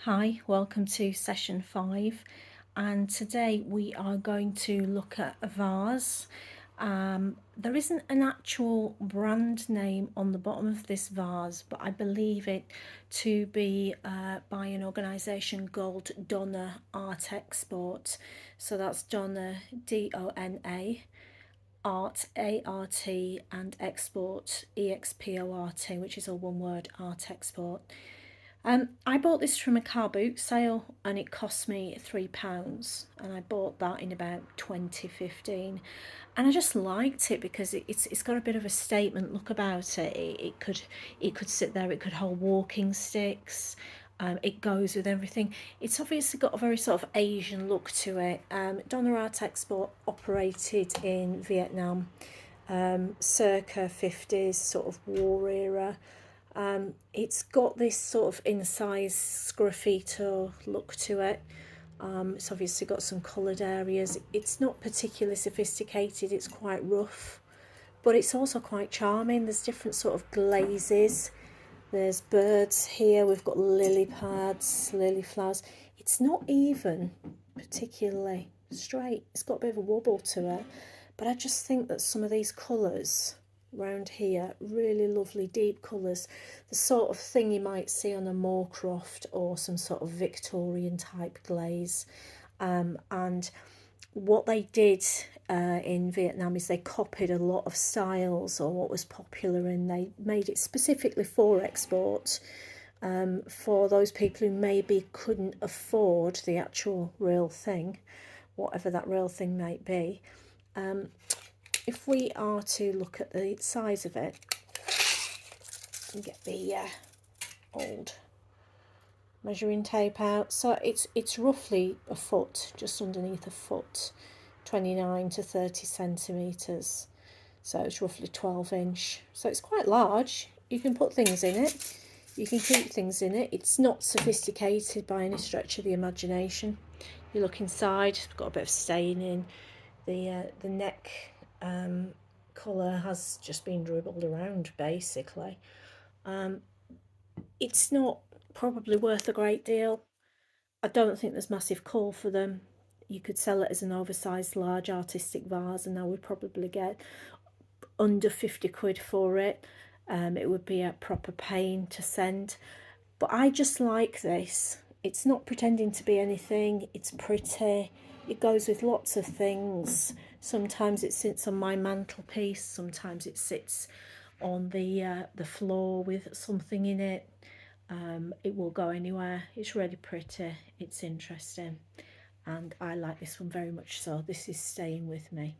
Hi, welcome to session 5, and today we are going to look at a vase. There isn't an actual brand name on the bottom of this vase, but I believe it to be by an organisation called Dona Artexport. So that's Dona, Dona, Art, A-R-T, and Export, E-X-P-O-R-T, which is all one word, Artexport. I bought this from a car boot sale and it cost me £3, and I bought that in about 2015, and I just liked it because it's got a bit of a statement look about it. It could sit there, it could hold walking sticks. It goes with everything. It's obviously got a very sort of Asian look to it. Dona Artexport operated in Vietnam, circa 50s, sort of war era. It's got this sort of incised sgraffito look to it. It's obviously got some coloured areas. It's not particularly sophisticated, it's quite rough, but it's also quite charming. There's different sort of glazes. There's birds here, we've got lily pads, lily flowers. It's not even particularly straight, it's got a bit of a wobble to it, but I just think that some of these colours round here, really lovely deep colours, the sort of thing you might see on a Moorcroft or some sort of Victorian type glaze. And what they did in Vietnam is they copied a lot of styles or what was popular, and they made it specifically for export, for those people who maybe couldn't afford the actual real thing, whatever that real thing might be. If we are to look at the size of it and get the old measuring tape out, so it's roughly a foot, just underneath a foot, 29 to 30 centimetres, so it's roughly 12-inch, so it's quite large. You can put things in it, you can keep things in it. It's not sophisticated by any stretch of the imagination. You look inside, it's got a bit of staining. The neck colour has just been dribbled around basically. It's not probably worth a great deal. I don't think there's massive call for them. You could sell it as an oversized large artistic vase and I would probably get under 50 quid for it. It would be a proper pain to send, but I just like this. It's not pretending to be anything, it's pretty, it goes with lots of things. Sometimes it sits on my mantelpiece, sometimes it sits on the floor with something in it. It will go anywhere. It's really pretty, it's interesting, and I like this one very much, so this is staying with me.